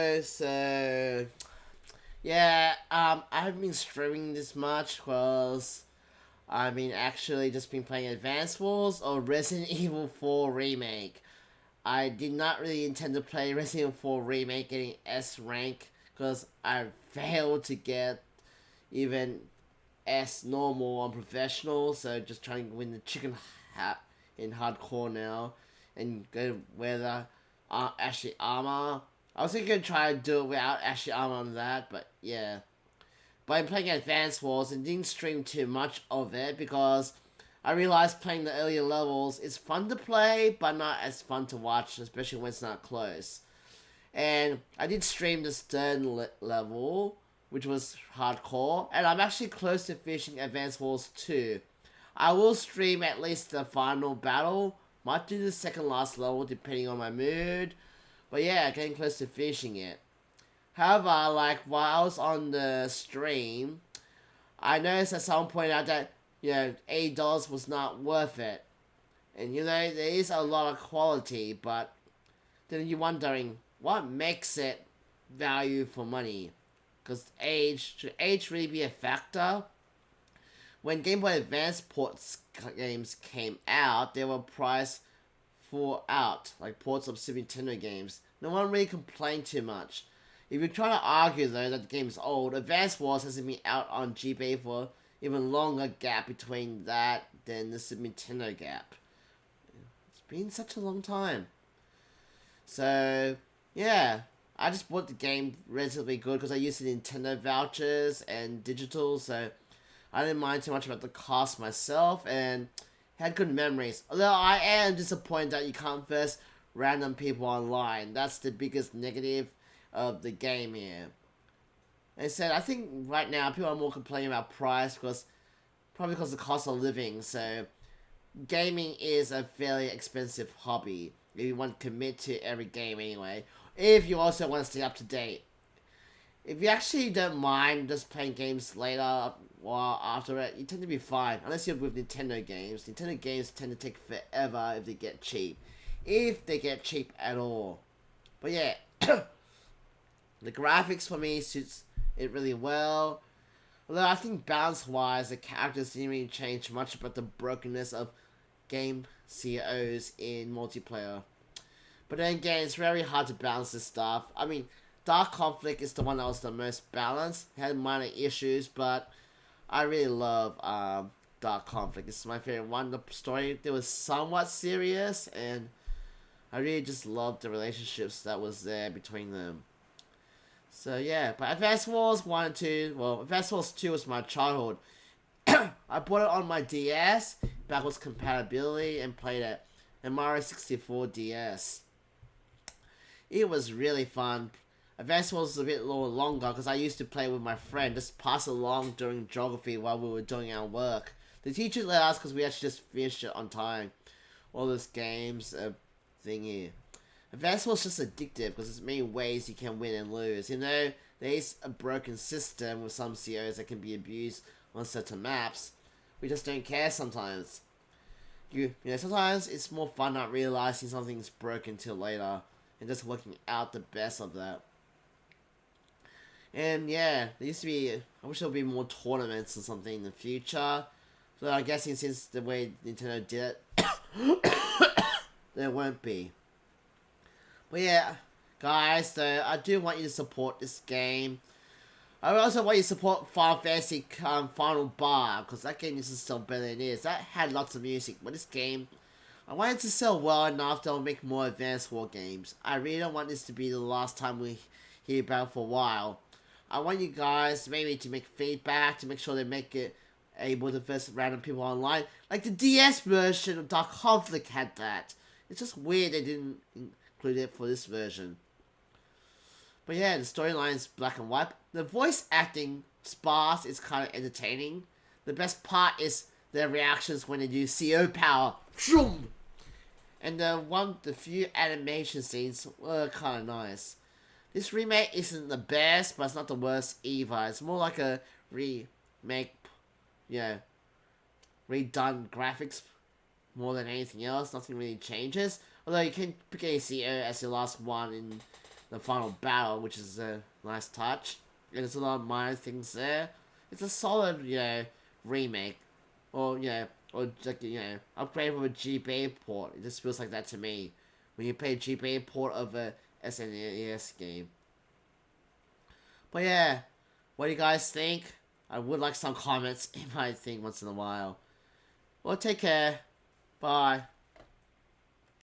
Hello, so yeah, I haven't been streaming this much because I've been actually just been playing Advance Wars or Resident Evil 4 Remake. I did not really intend to play Resident Evil 4 Remake getting S rank because I failed to get even S normal on professional, so just trying to win the chicken hat in hardcore now and go wear the Ashley armor. I was thinking to try to do it without Ashley armor on that, but yeah. But I'm playing Advance Wars and didn't stream too much of it because I realized playing the earlier levels is fun to play, but not as fun to watch, especially when it's not close. And I did stream this third level, which was hardcore, and I'm actually close to finishing Advance Wars 2. I will stream at least the final battle, might do the second last level depending on my mood, but yeah, getting close to finishing it. However, like while I was on the stream, I noticed that someone pointed out that $80 was not worth it, and there is a lot of quality, but then you're wondering what makes it value for money. Because should age really be a factor? When Game Boy Advance ports games came out, they were priced like ports of Super Nintendo games. No one really complained too much. If you're trying to argue though that the game is old, Advance Wars hasn't been out on GBA for even longer gap between that than the Super Nintendo gap. It's been such a long time. So, yeah. I just bought the game relatively good because I used the Nintendo vouchers and digital, so I didn't mind too much about the cost myself and had good memories. Although I am disappointed that you can't verse random people online. That's the biggest negative of the game here. They said I think right now people are more complaining about price probably because of the cost of living. So gaming is a fairly expensive hobby if you want to commit to every game anyway. If you also want to stay up to date. If you actually don't mind just playing games later or after it, you tend to be fine. Unless you're with Nintendo games. Nintendo games tend to take forever if they get cheap. If they get cheap at all. But yeah, the graphics for me suits it really well. Although I think balance-wise, the characters didn't really change much about the brokenness of game COs in multiplayer. But then again, it's very hard to balance this stuff. I mean, Dark Conflict is the one that was the most balanced. It had minor issues, but I really love Dark Conflict. It's my favorite one. The story, it was somewhat serious, and I really just loved the relationships that was there between them. So yeah, but Advance Wars 1 and 2, well, Advance Wars 2 was my childhood. I bought it on my DS, backwards compatibility, and played it. And Mario 64 DS. It was really fun. Advance Wars was a bit longer because I used to play with my friend, just pass along during geography while we were doing our work. The teacher let us because we actually just finished it on time. All those games, thingy. Advance Wars is just addictive because there's many ways you can win and lose. There is a broken system with some COs that can be abused on certain maps. We just don't care sometimes. Sometimes it's more fun not realizing something's broken till later and just working out the best of that. And yeah, there used to be, I wish there would be more tournaments or something in the future. So I'm guessing since the way Nintendo did it, there won't be. But yeah, guys, so I do want you to support this game. I also want you to support Final Fantasy Final Bar, because that game used to sell better than it is. That had lots of music, but this game, I want it to sell well enough that I'll make more Advanced War games. I really don't want this to be the last time we hear about it for a while. I want you guys maybe to make feedback, to make sure they make it able to verse random people online. Like the DS version of Dark Conflict had that. It's just weird they didn't include it for this version. But yeah, the storyline is black and white. The voice acting sparse is kind of entertaining. The best part is their reactions when they do CO power. Shroom! And the few animation scenes were kind of nice. This remake isn't the best, but it's not the worst either. It's more like a remake, redone graphics more than anything else. Nothing really changes. Although you can pick a CO as your last one in the final battle, which is a nice touch. And there's a lot of minor things there. It's a solid, remake, or or like upgrade from a GBA port. It just feels like that to me when you play a GBA port of a SNES game. But yeah, what do you guys think? I would like some comments in my thing once in a while. Well, take care. Bye.